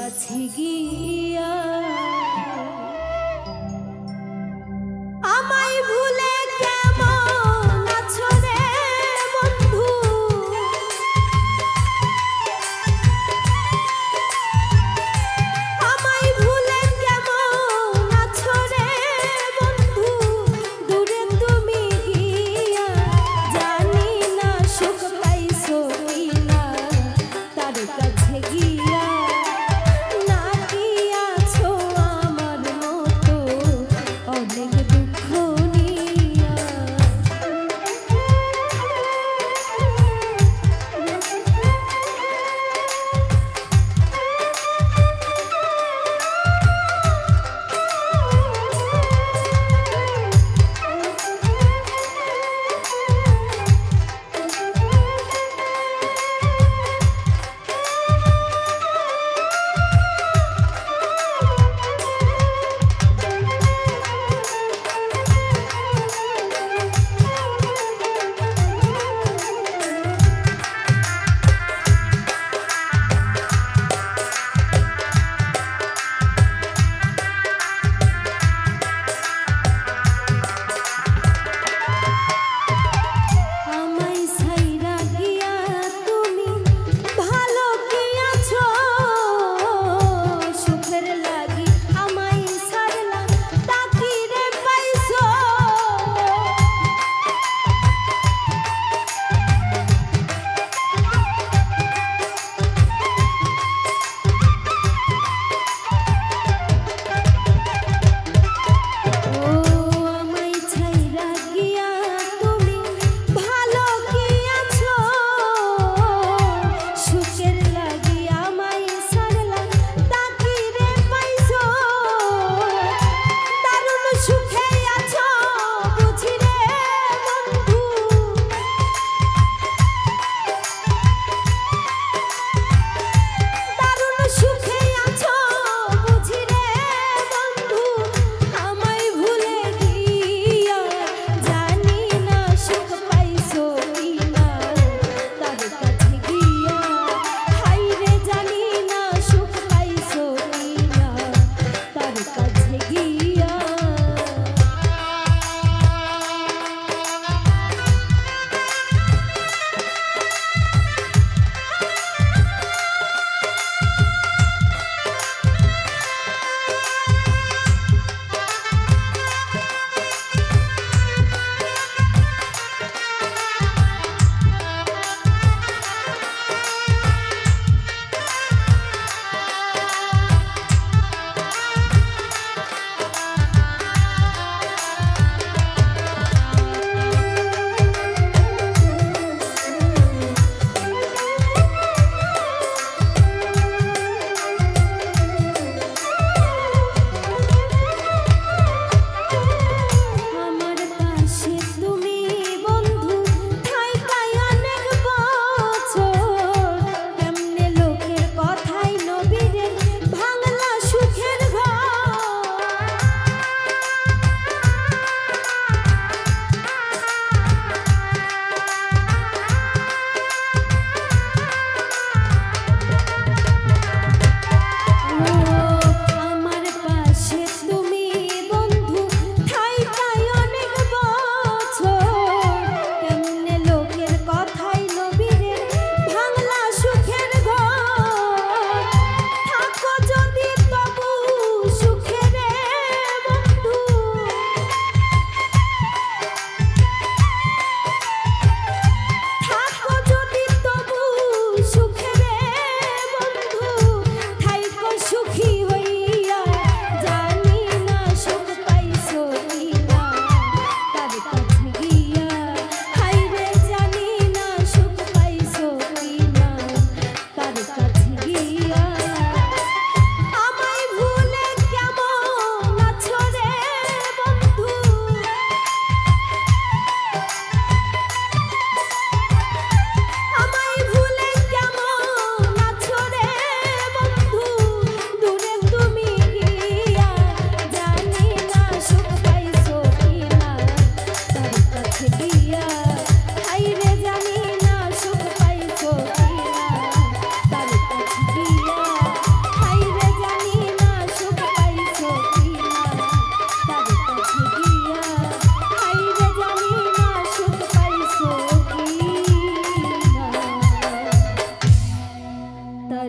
কাছে গিয়া আমায় ভুলে কেমন আছো রে বন্ধু, আমায় ভুলে কেমন আছো রে বন্ধু, দূরে তুমি গিয়া জানি না সুখ পাইছো কিনা তার কাছে গিয়া না কি আছো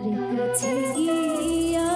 তার কাছে গিয়া।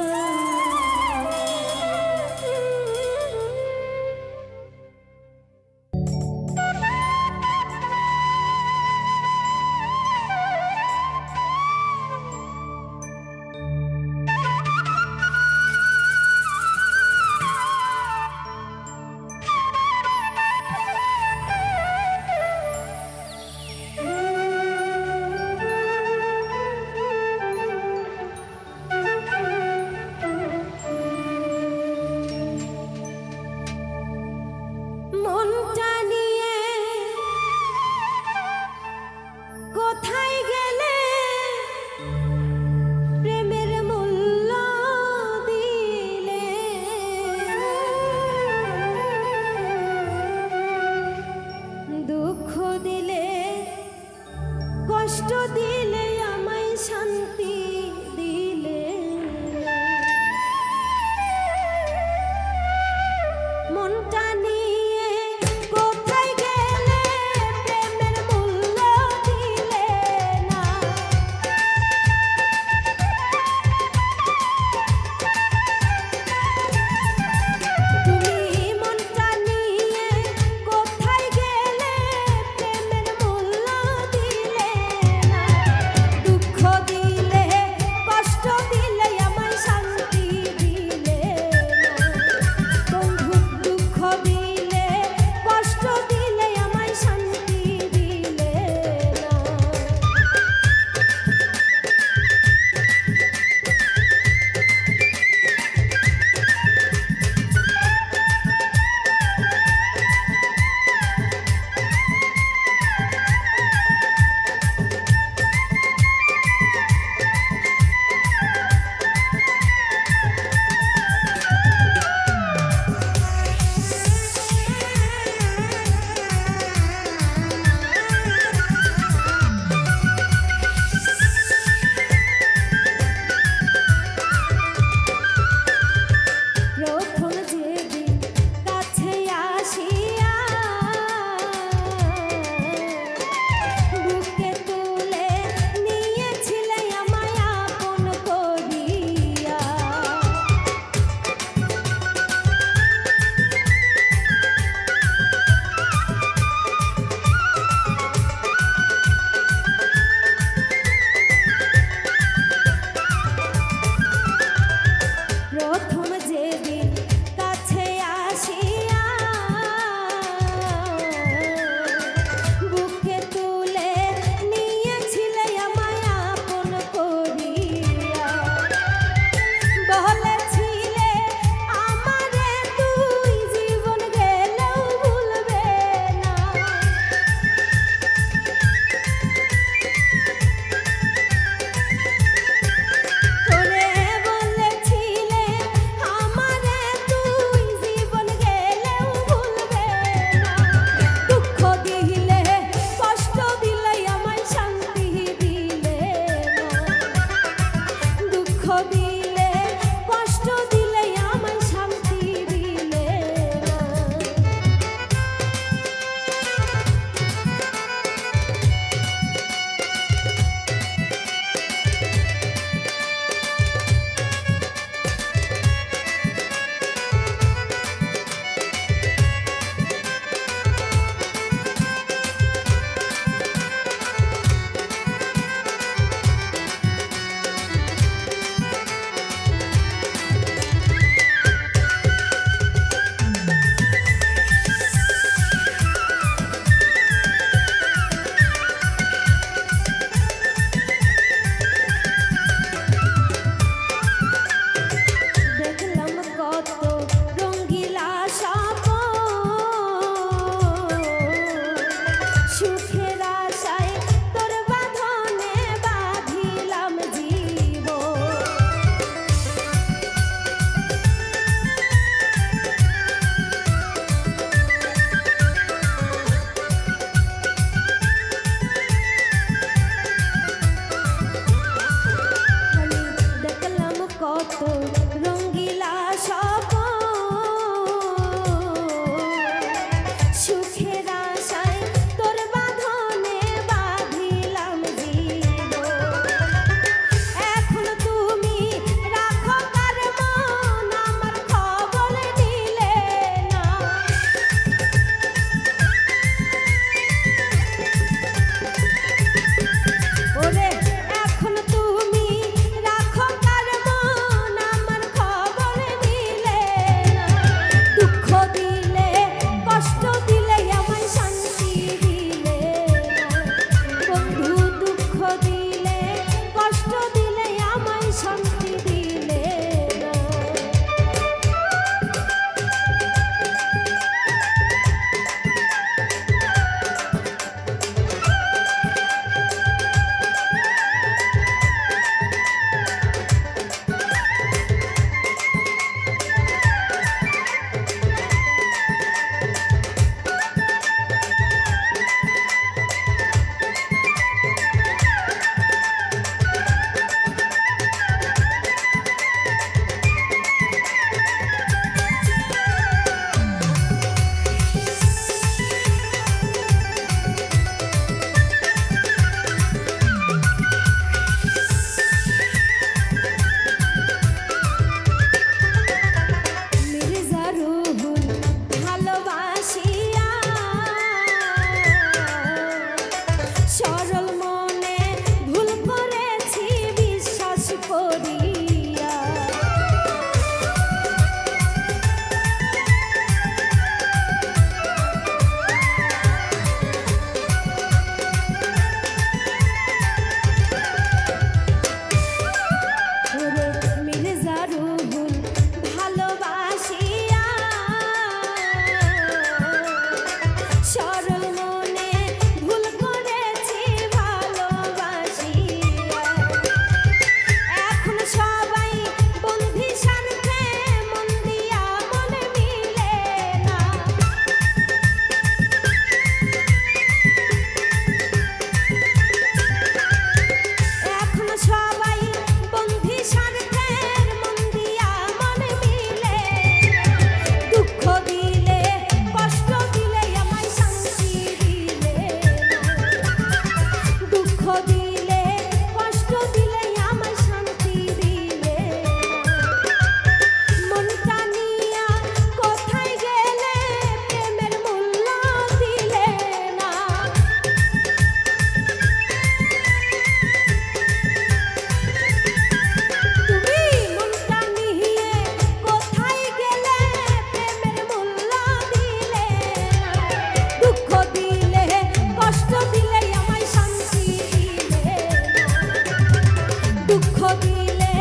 দিলে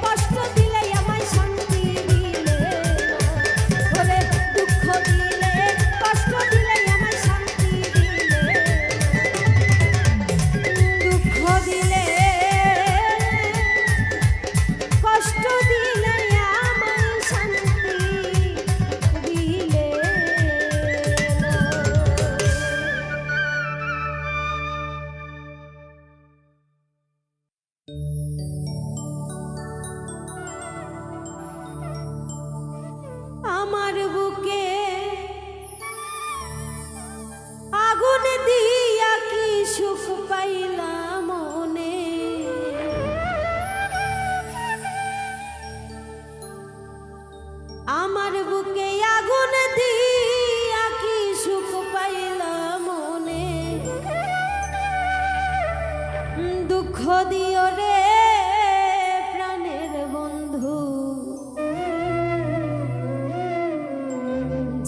কষ্ট দিলে আমায় শান্তি দিলে ওরে দুঃখ দিলে কষ্ট দিলে আমায় শান্তি দিলে দুঃখ দিলে কষ্ট দিলে আমায় শান্তি দিলে আমার বুকে আগুন দিয়া কি সুখ পাইলাম মনে আমার বুকে আগুন দিয়া কি সুখ পাইলাম মনে দুঃখ দিও রে প্রাণের বন্ধু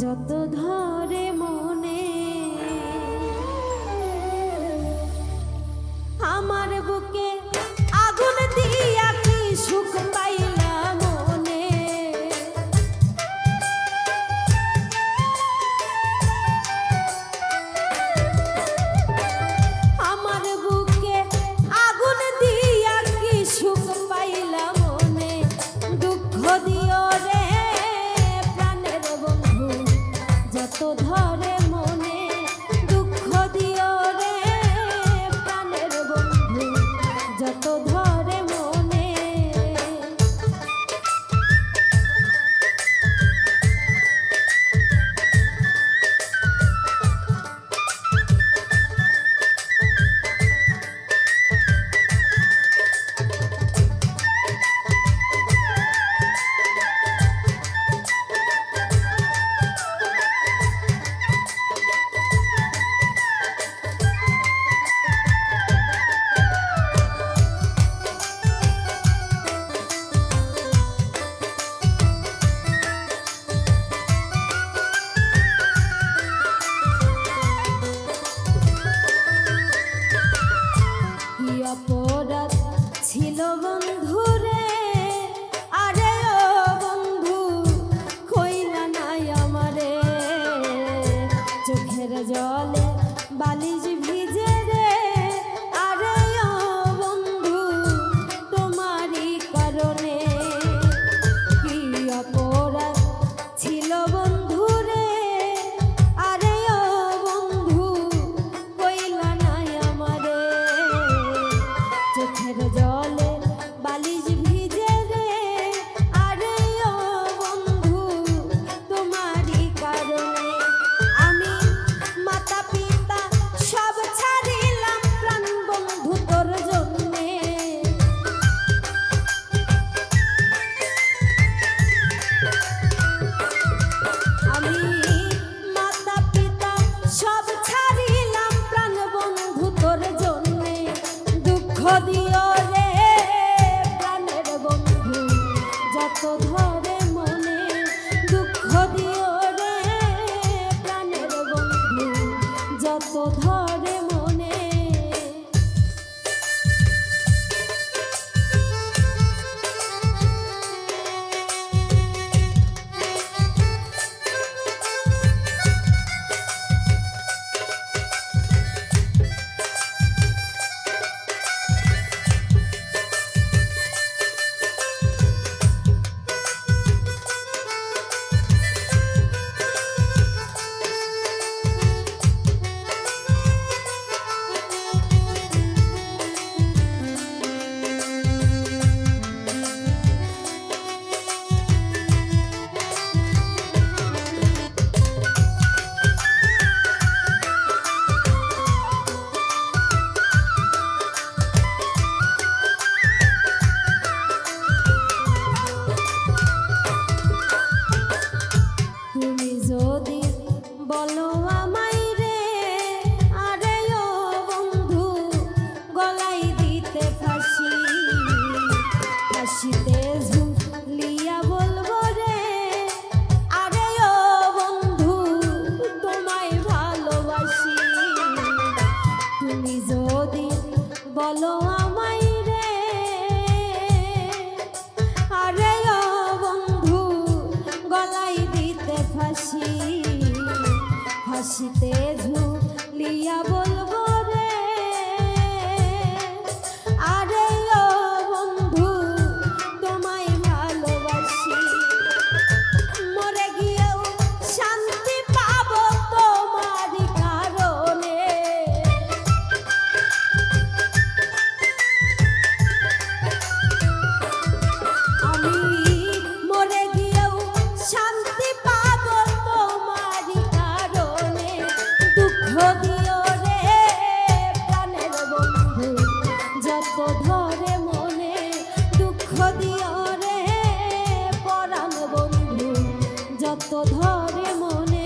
যত ধরে মনে আমার বুকে আগুন দিয়া কি সুখ পাইলাম মনে আমার বুকে আগুন দিয়া কি সুখ পাইলাম মনে দুঃখ দিও রে প্রাণের বন্ধু যত ধরে মনে দুঃখ দিও রে প্রাণের বন্ধু যত ধরে মনে কি অপরাধ ছিল বন্ধুরে আরে ও বন্ধু কইলা নাই আমারে চোখের জলে বালিশ ভিজে রে আরে ও বন্ধু তোমারই কারণে কি অপরাধ ছিল বন্ধুরে আরে ও বন্ধু কইলা নাই আমারে চোখের জলে বালিশ ভিজে রে আরে ও বন্ধু তোমারই কারণে আমি মাতা পিতা সব ছাড়িলাম প্রাণ বন্ধু তোর জন্যে আমি মাতা পিতা সব ছাড়িলাম প্রাণ বন্ধু তোর জন্যে দুঃখ দিও রে হাসিতে ঝুলিয়া বলবো রে, আরে ও বন্ধু তোমায় ভালোবাসি, মরে গিয়েও শান্তি পাবো তোমারই কারণে। আমি মরে গিয়েও শান্তি পাবো তোমারই কারণে। দুঃখ দিও রে প্রাণের বন্ধু যত ধরে মনে, দুঃখ দিও রে পরাণ বন্ধু যত ধরে মনে।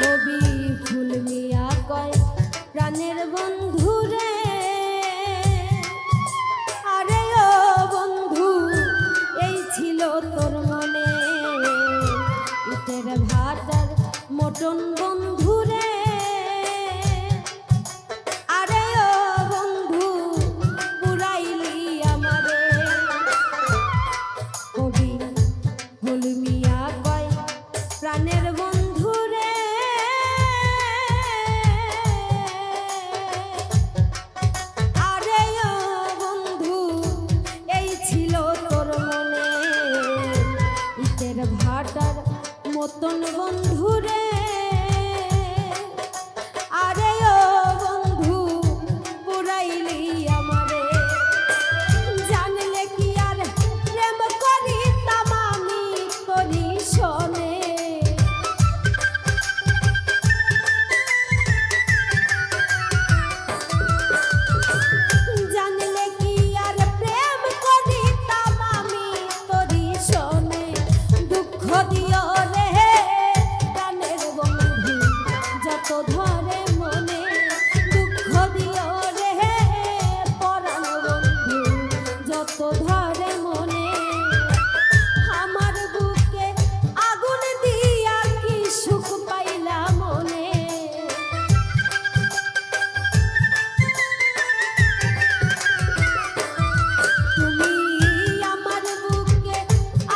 কবি ফুল মিয়া কয় প্রাণের বন্ধু রে, আরে ও বন্ধু এই ছিল তোর মনে, ইটের ভাটার মটন বন্ধু রে, আরে ও বন্ধু পুরাইলি আমারে। কবি ফুল মিয়া কয় প্রাণের বন্ধু রে, আরে ও বন্ধু এই ছিল তোর মনে, ইটের ভাটার মতন বন্ধু রে, আরে ও বন্ধু পুরাইলি আমারে। জানলে কি আর প্রেম করিতাম আমি করি শোনে, জানলে কি আর প্রেম করিতাম আমি করি শোনে। দুঃখ দিও রে প্রাণের বন্ধু যত ধরে মনে, দুঃখ দিও রে পরাণ বন্ধু যত ধরে মনে। আমার বুকে আগুন দিয়া কি সুখ পাইলাম মনে, তুমি আমার বুকে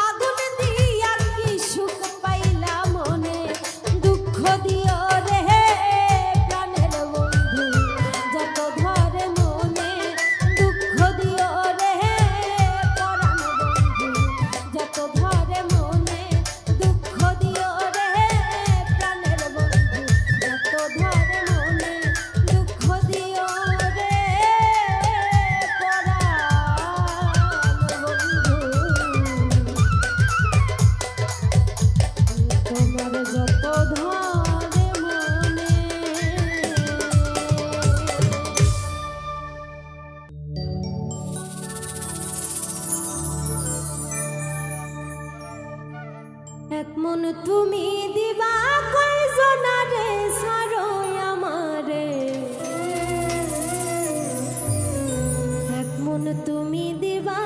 আগুন দিয়া কি সুখ পাইলাম মনে। দুঃখ দিও রে প্রাণের বন্ধু যত ধরে মনে, দুঃখ দিও রে পরাণ বন্ধু যত ধরে মনে, দুঃখ দিও রে প্রাণের বন্ধু যত ধরে মনে, দুঃখ দিও রে পরাণ বন্ধু তোমার যত ধরে মনে। এক মন তুমি দিবা কয়জনারে সারো আমারে, এক মন তুমি দিবা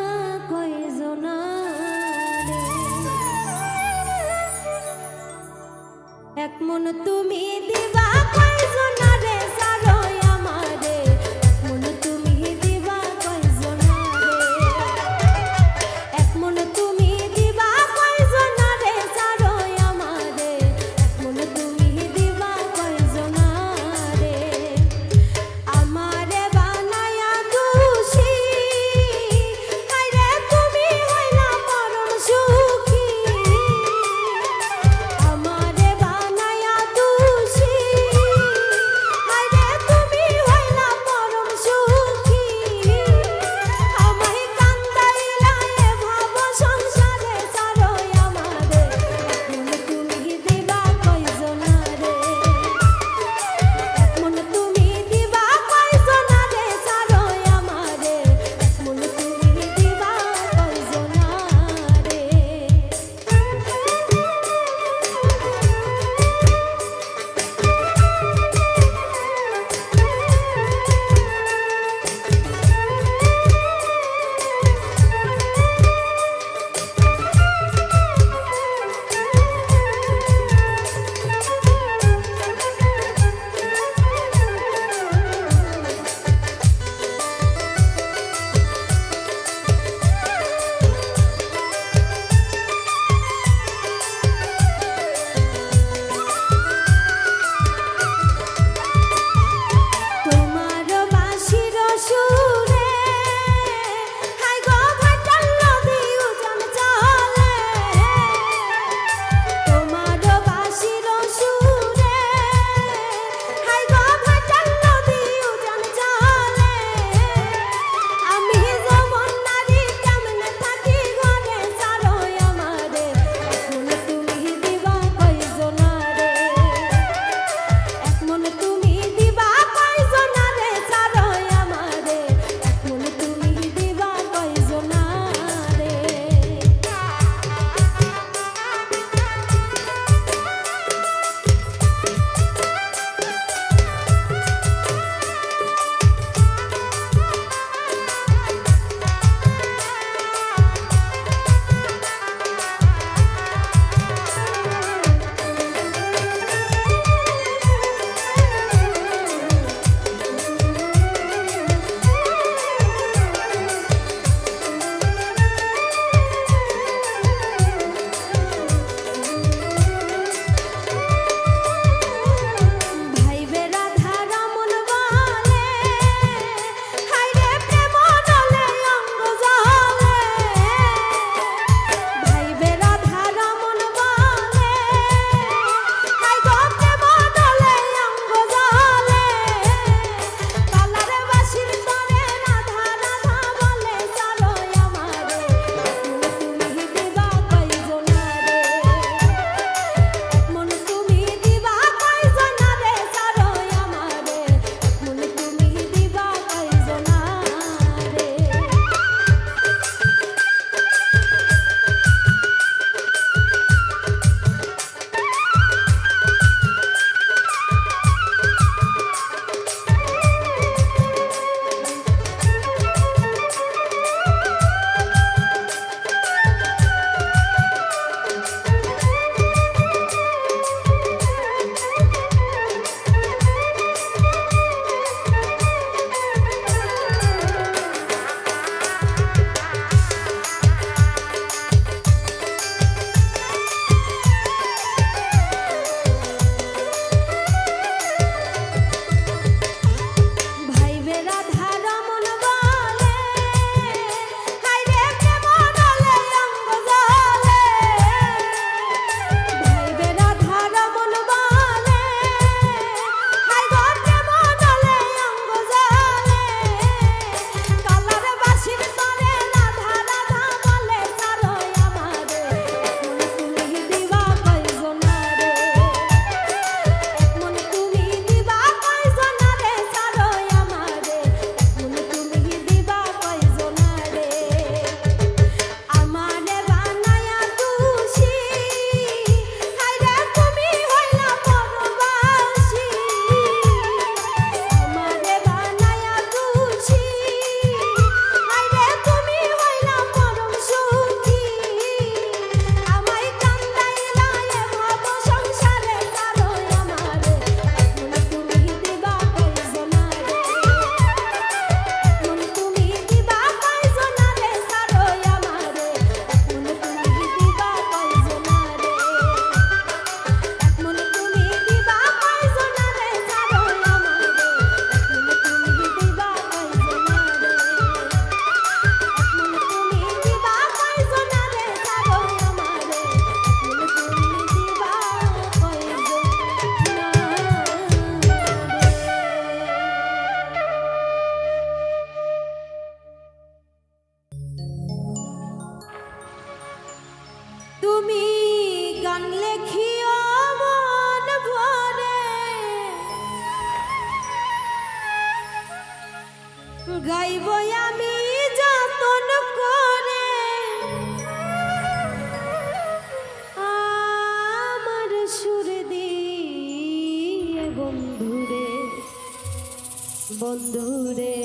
কয়জনারে, এক মন তুমি দিবা কয়জনারে সারো আমারে, এক মন তুমি দিবা কয়জনারে, এক মন তুমি দিবা কয়জনারে সারো আমারে, এক মন তুমি দিবা কয়জনারে। আমারে বানায়া দোষী হায়রে তুমি হইলা পরম সুখী, আমারে বানায়া দোষী বন্ধুরে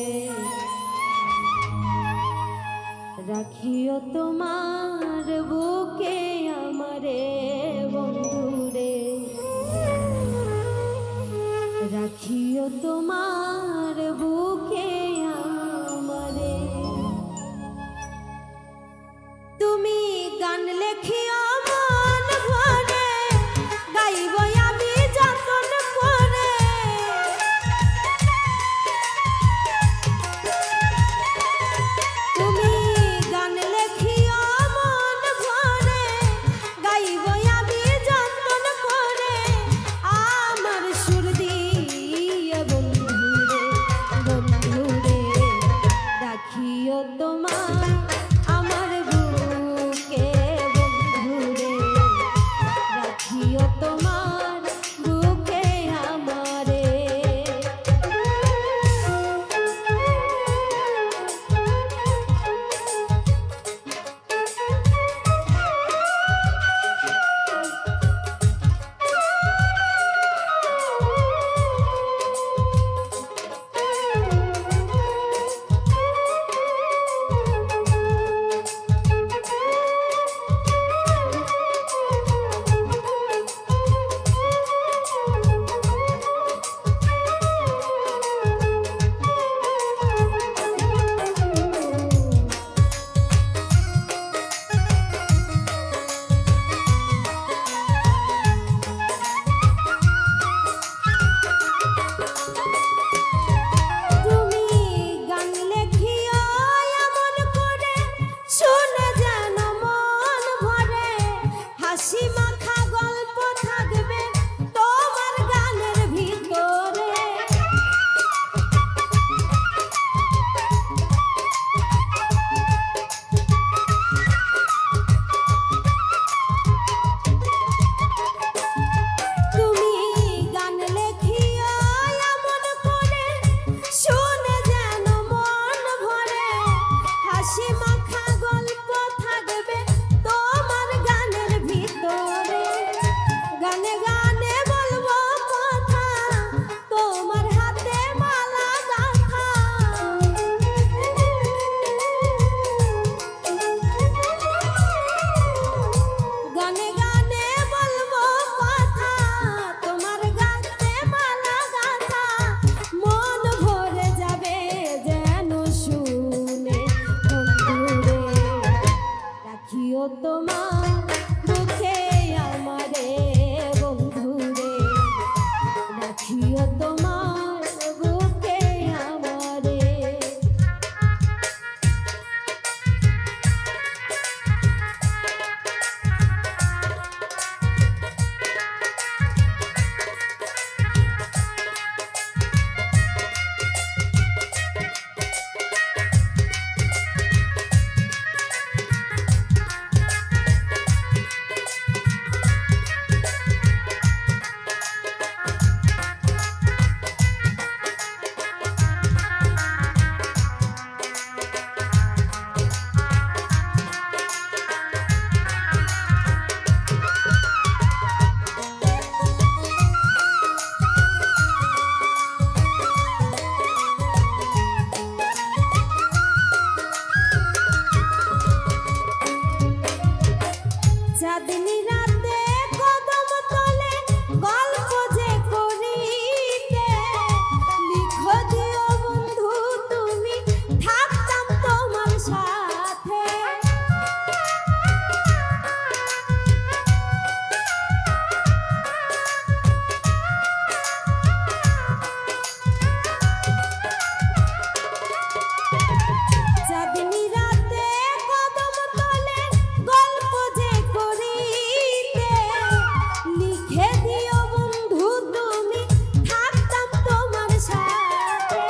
রাখিও তোমার বুকে আমারে বন্ধুরে রাখিও তোমার বুকে আমারে তুমি গান লেখিও মন ভরে গাইব আমি যতন করে তুমি গান লেখিও মন ভরে গাইব আমি যতন করে আমার সুর দিয়ে বন্ধুরে বন্ধুরে রাখিও তোমার আমার বুকে বন্ধুরে রাখিও তোমার বুকে আমারে তোমার বুকে আমারে বন্ধুরে রাখিও তোমার বুকে আমারে চাঁদনি রাতে কদম তলে গল্প যে করিতে লিখো দিও বন্ধু তুমি থাকতাম তোমার সাথে চাঁদনি রাতে কদম তলে গল্প যে করিতে লিখে দিও বন্ধু তুমি থাকতাম তোমার সাথে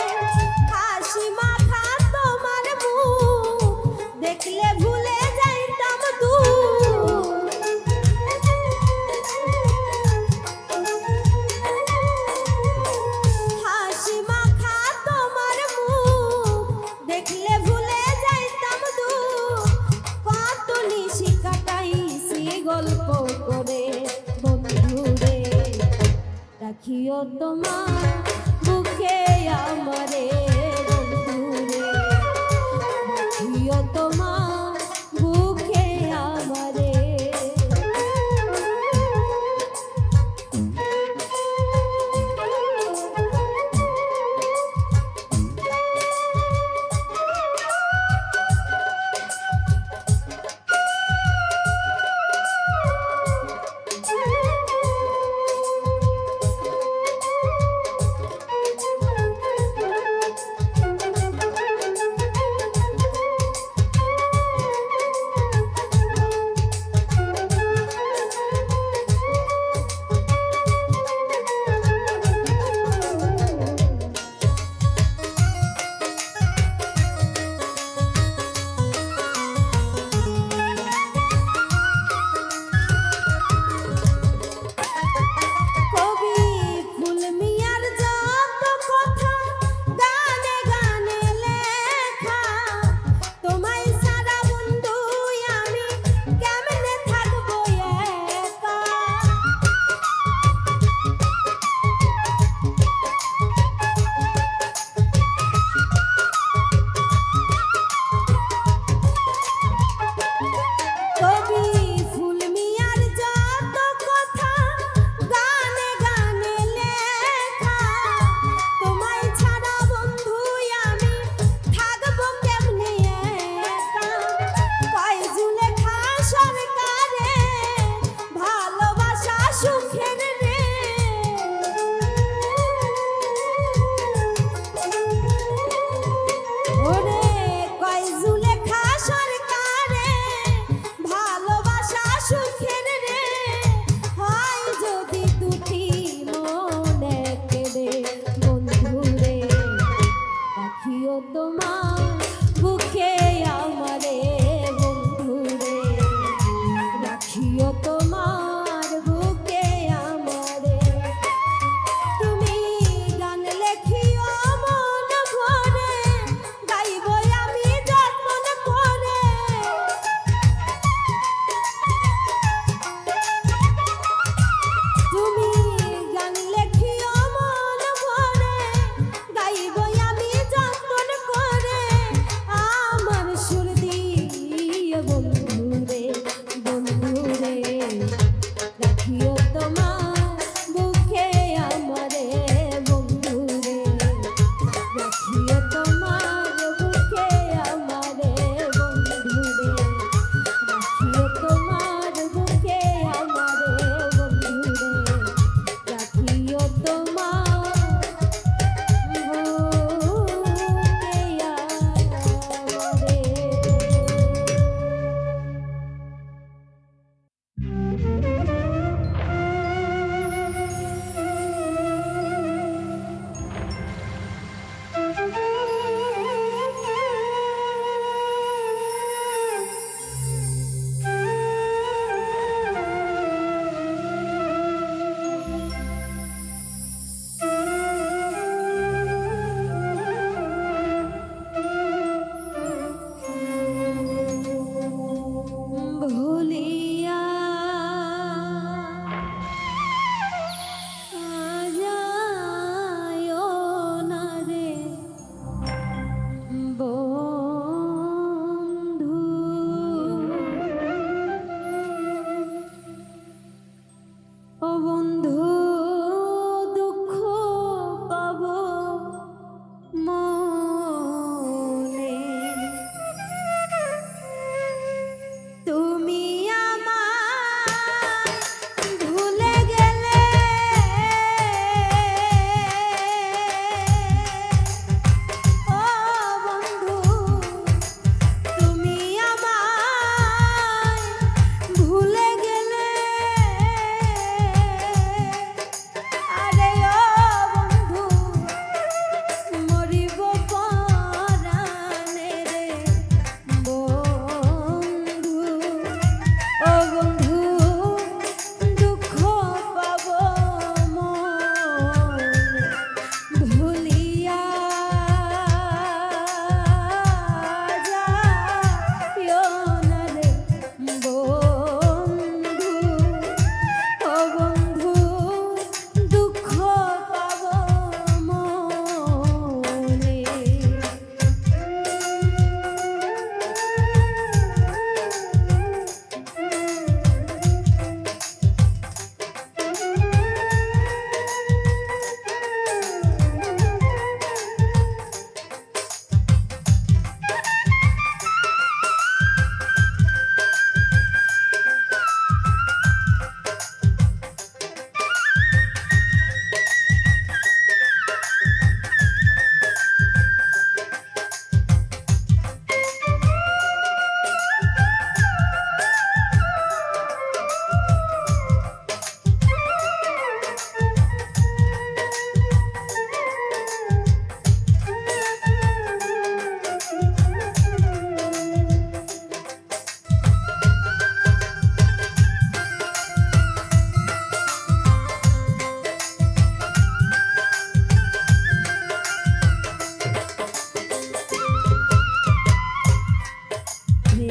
হাসি মাখা তোমার মুখ দেখলে ভুলে যাইতাম হাসি মাখা তোমার মুখ দেখলে ভুলে যাইতাম কত নিশি কাটাইছি গল্প করে বন্ধুরে রাখিও তোমার বুকে বুকে আমারে বন্ধুরে রাখিও তোমার বুকে আমারে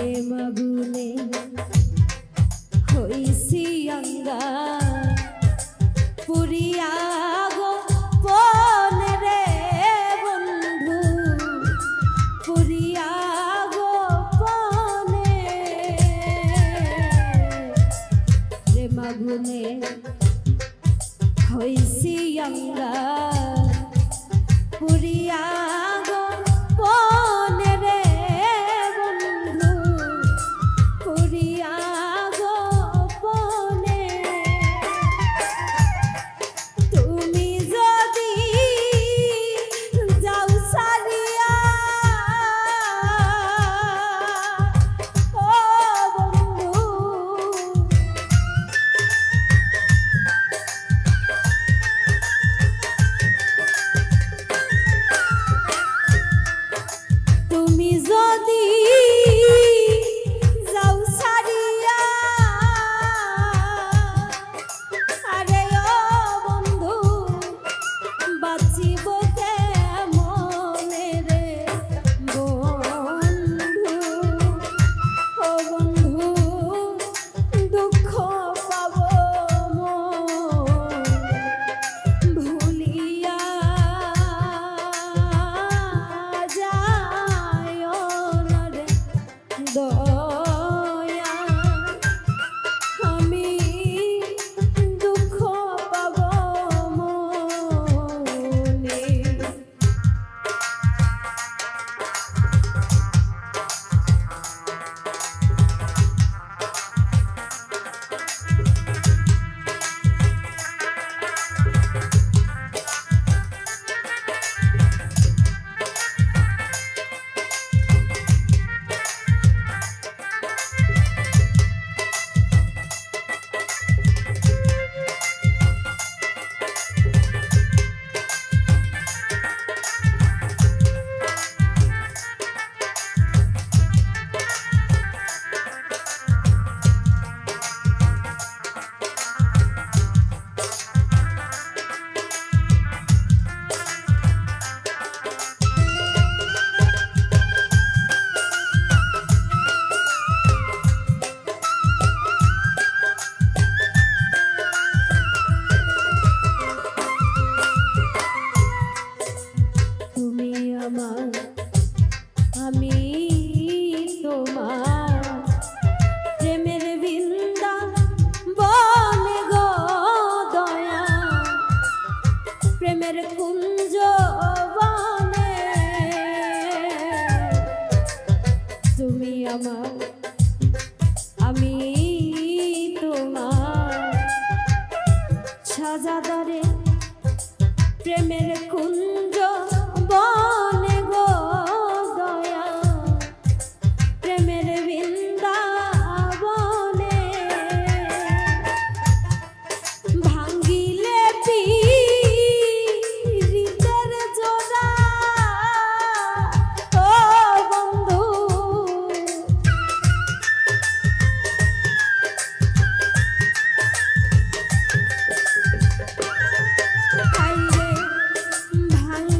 প্রেম আগুনে হইছি অঙ্গার পুরিয়া গো পনে রে বন্ধু পুরিয়া গো পনে প্রেম আগুনে হইছি অঙ্গার পুরিয়া গো পনে রে বন্ধু পুরিয়া গো পনে তুমি যদি যাও সারিয়া ও বন্ধু তুমি যদি যাও সারিয়া আরে ও বন্ধু বাঁচিব কেমনে রে বন্ধু ও বন্ধু দুঃখ পাব ভুলিয়া যায় না রে দয়া আমি দুঃখ পাব মনে তুমি আমার আমি তোমার প্রেমের বৃন্দা বনে গো দয়া প্রেমের কুঞ্জ বনে তুমি আমার আমি তোমার সাজাদারে প্রেমের কুঞ্জ বনে গো দয়া প্রেমের বৃন্দাবনে ভাঙ্গিলে পীড়িতের জোড়া ও বন্ধু হাইরে ভাঙ্গিলে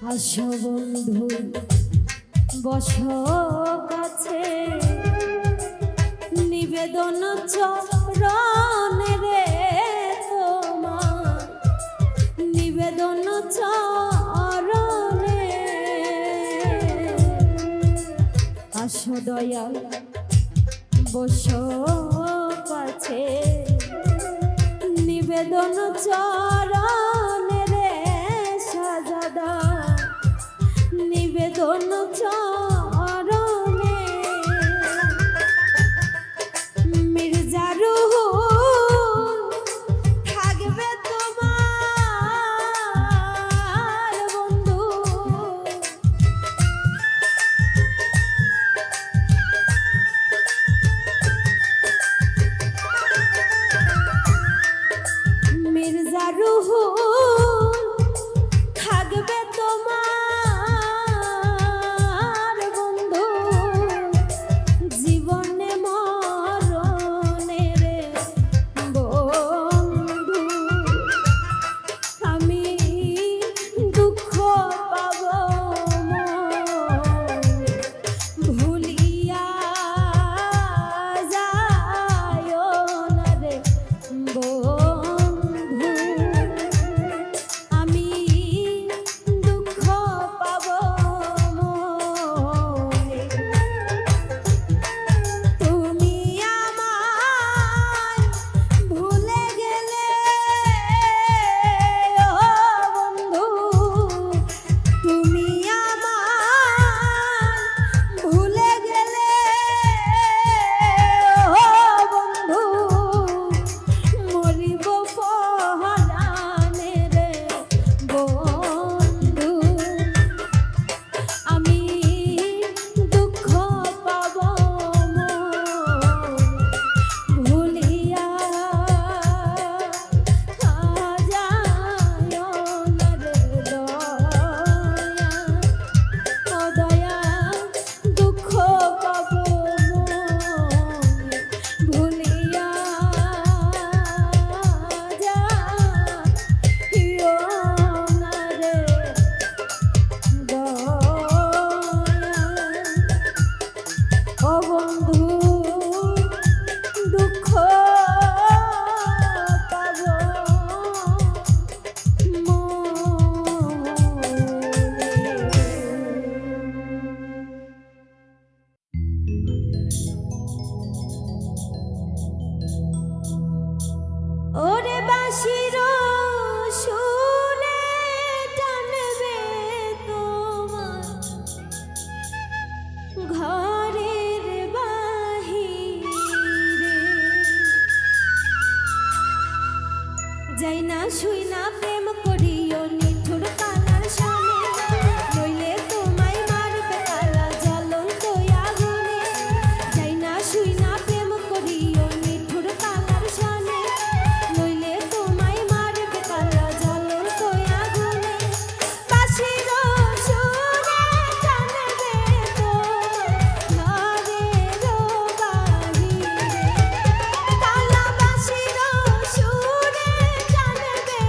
আসো বন্ধু বস কাছে নিবেদন চরণে রে তোমার নিবেদন চরণে আসো দয়াল বস কাছে নিবেদন চরণে রে সাজাদা নিবেদন চরণে মির্জা রুহুল থাকবে তোমার বন্ধু মির্জা রুহুল থাকবে তোমার বন্ধু জীবনে মরণে রে বন্ধু আমি দুঃখ পাব ভুলিয়া যায় না রে বন্ধু আমি দুঃখ পাব মনে তুমি আমায় ভুলে গেলে ও বন্ধু তুমি আমায় ভুলে গেলে ও বন্ধু মরিব পরাণে রে বন্ধু আমি দুঃখ পাব ভুলিয়া যায় না রে দয়া দুঃখ পাব ভুলিয়া যাইও না রে দয়া ও বন্ধু দুঃখ পাব ওরে বাঁশির সুরে টানবে তোমার ঘরের বাহিরে যাই না শুই না প্রেম করিও নিঠুর কালার সামনে নইলে তোমায় মারবে কালা জ্বলন্ত আগুনে যাই না শুই না প্রেম করিও নিঠুর কালার সামনে নইলে তোমায় মারবে কালা জ্বলন্ত আগুনে বাঁশির সুরে টানবে তোমার ঘরের বাহিরে কালা বাঁশির সুরে টানবে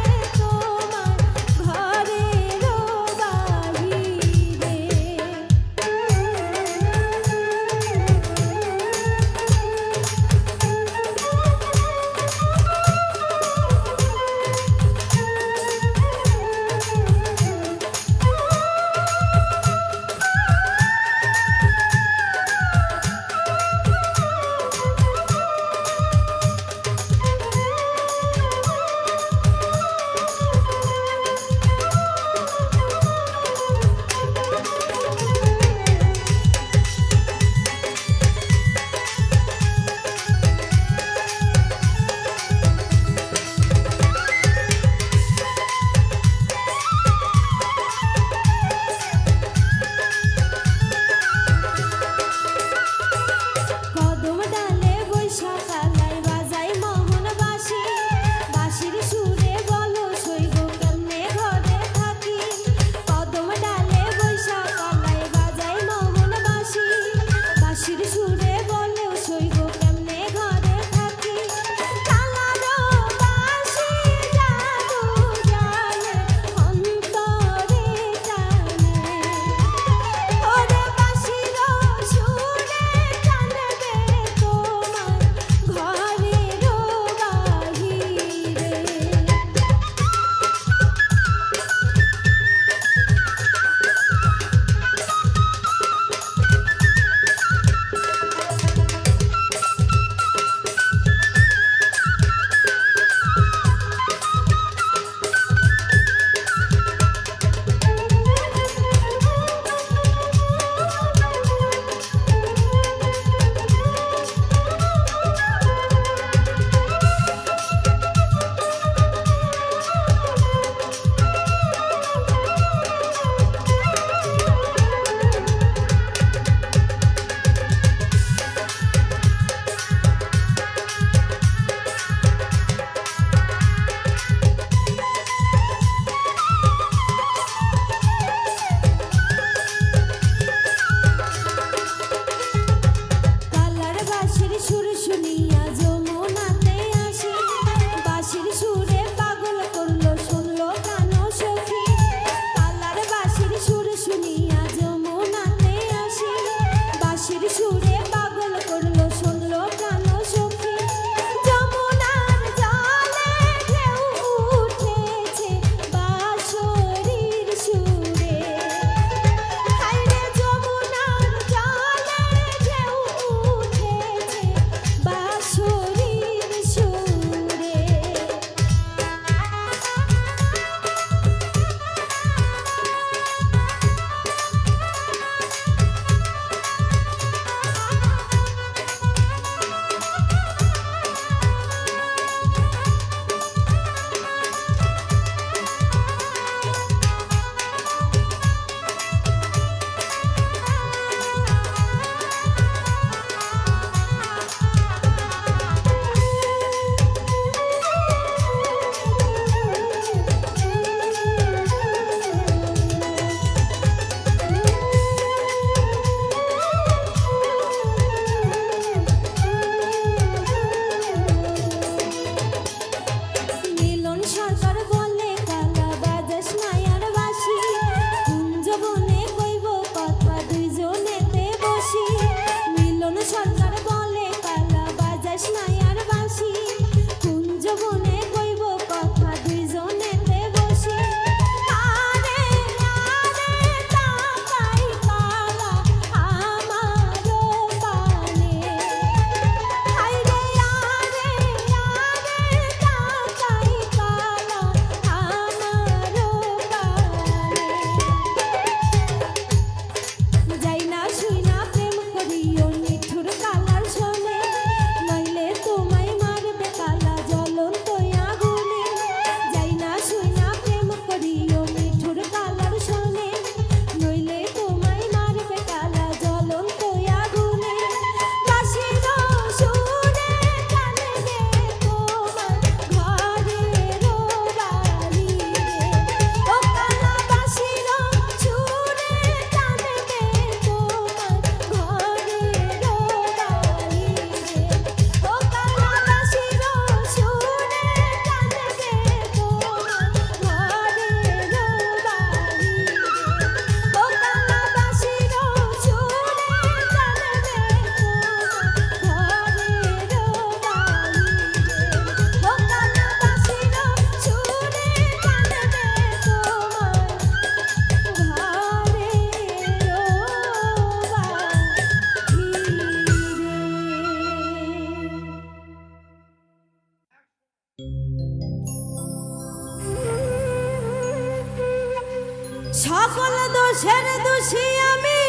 সকল দোষের দোষী আমি,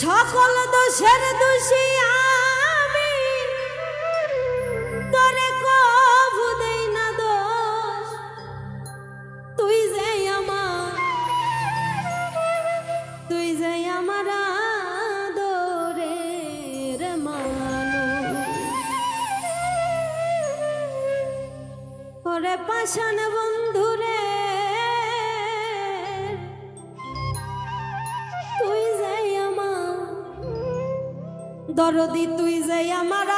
সকল দোষের দোষী আমি, তোরে কভু দেই না দোষ। তুই যে আমার, তুই যে আমার আদরের মানুষ। ওরে পাষাণ বন্ধুরে, তুই যে আমার দরদি, তুই যে আমার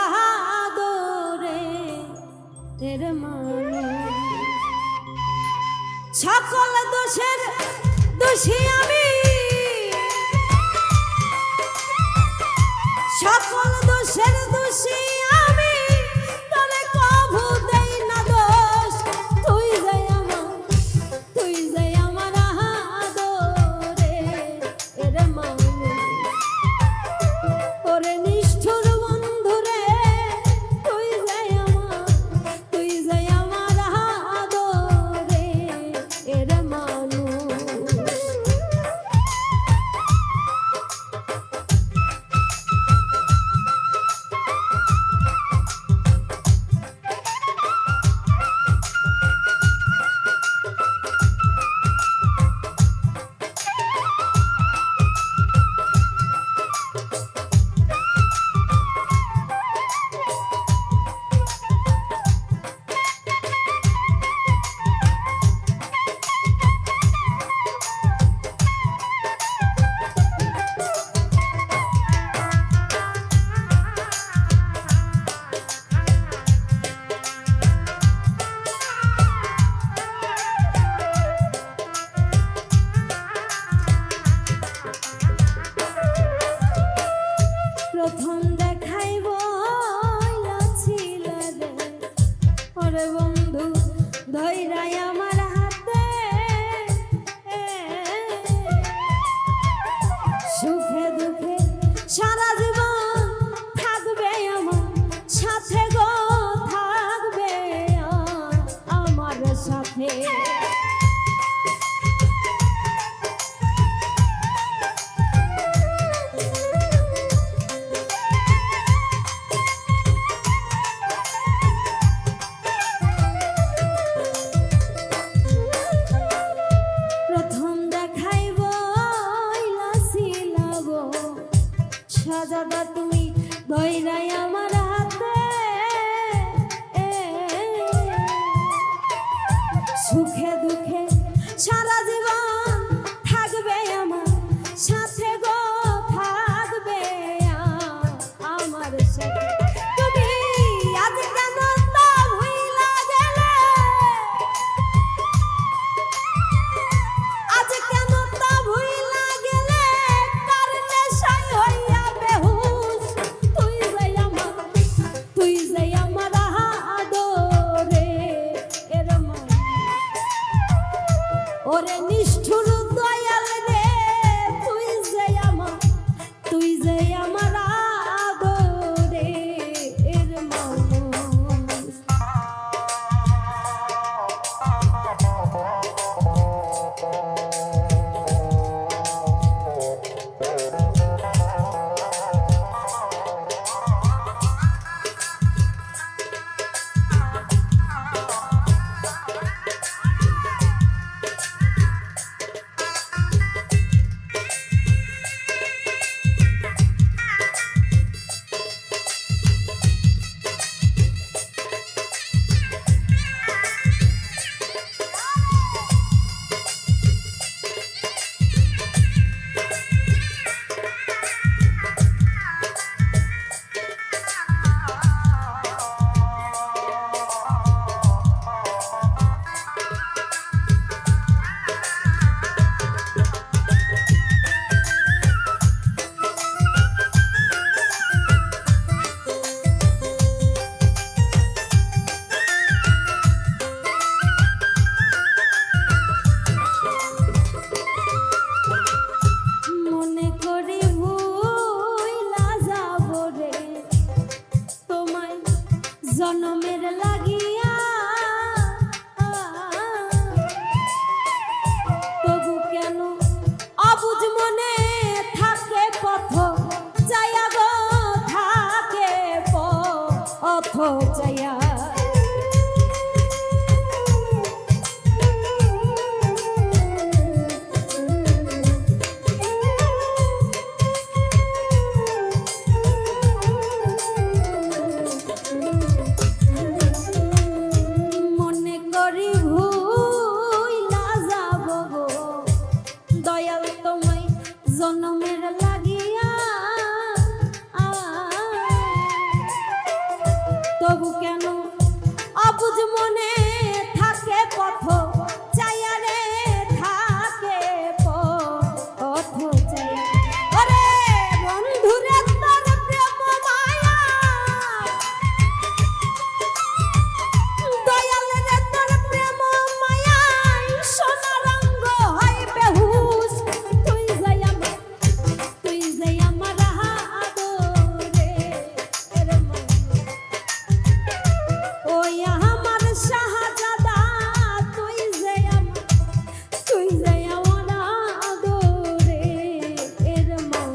আদরের মানুষ। সকল দোষের দোষী আমি, সকল দোষের দোষী আমি, তোরে কভু দেই না দোষ। তুই যে আমার, তুই যে আমার আদরের মানুষ। ওরে নিষ্ঠুর বন্ধুরে, তুই যে আমার, তুই যে আমার আদরের মানুষ। প্রথম দেখাই বইলাছিল রে, ওরে বন্ধু ধইরাই আমার হাতে, সুখে দুঃখে সারা জীবন থাকবে আমার সাথে গো, থাকবে আমার সাথে। সাজাদা তুমি ধইরাই আমার হাতে, সুখে দুঃখে সারা জীবন থাকবে আমার সাথে গো, থাকবে আমার সাথে। তুমি আজ কেন তা ভুইলা গেলে, আজ কেন তা ভুইলা গেলে, তার নেশায় হইয়া বেহুশ। তুই যে আমার, তুই যে আমার আদরের মানুষ। ভুইলা যাব গো দয়াল তোমায় জনমের লাগিয়া তবু কেন অবুঝ মনে থাকে পথ চাইয়া রে থাকে পথ চাইয়া ওরে বন্ধুরে তোর প্রেম মায়া দয়াল রে তোর প্রেম মায়া সোনা রঙ্গ হয় বেহুশ তুই যাই আমার আদরে রে মন ওই আমার শাহজাদা তুই যে আমার আদরে এর মন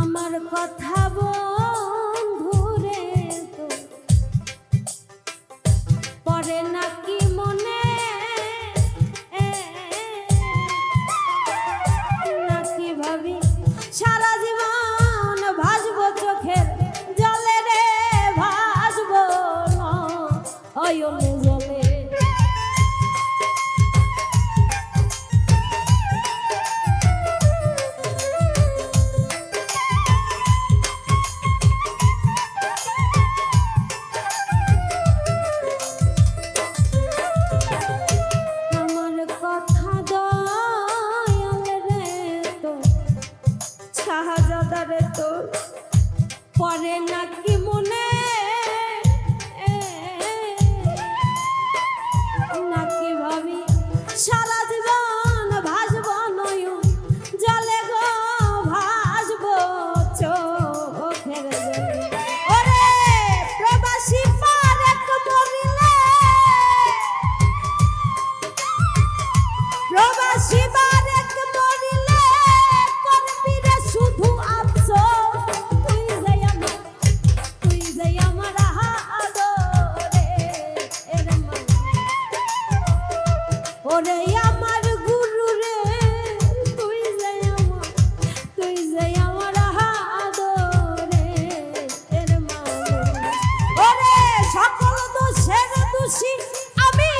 আমার কথা বন্ধুরে তো পরে নাকি মনে নাকি ভাবি সারা জীবন ভাসবো চোখের জলে রে ভাসবো অয়নে জলে শাহজাদারে তোর পরে নাকি মনে নাকি ভাবি সারা জীবন ভাসবো নয়ন জলে গো ভাসবো চোখের জলে ওরে প্রবাসী পারেক মরিলে প্রবাসী পারেক মরিলে করবি রে শুধু আফসোস তুই যে আমার আদরে এর মন ওরে আমার গুরু রে তুই যে আমার আদরে এর মন ওরে সকল দোষের দোষী আমি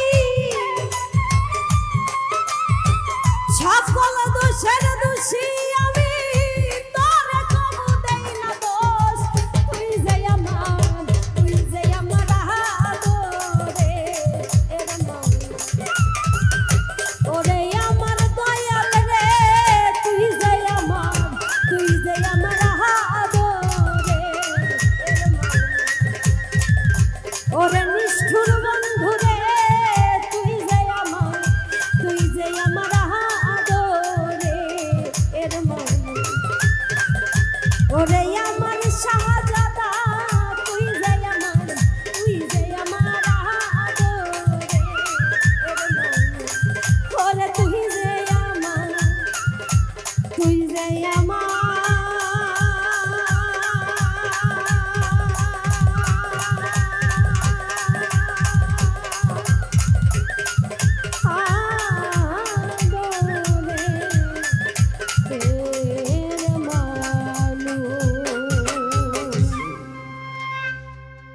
সকল দোষের দোষী আমি তোরে কবু দেই না দোষ তুই যে আমার আদরে এর মন ওরে আমার দয়াল রে তুই যে আমার আদরে এর মন ওরে নিষ্ঠুর বন্ধু রে তুই যে আমার আদরে এর মন ওরে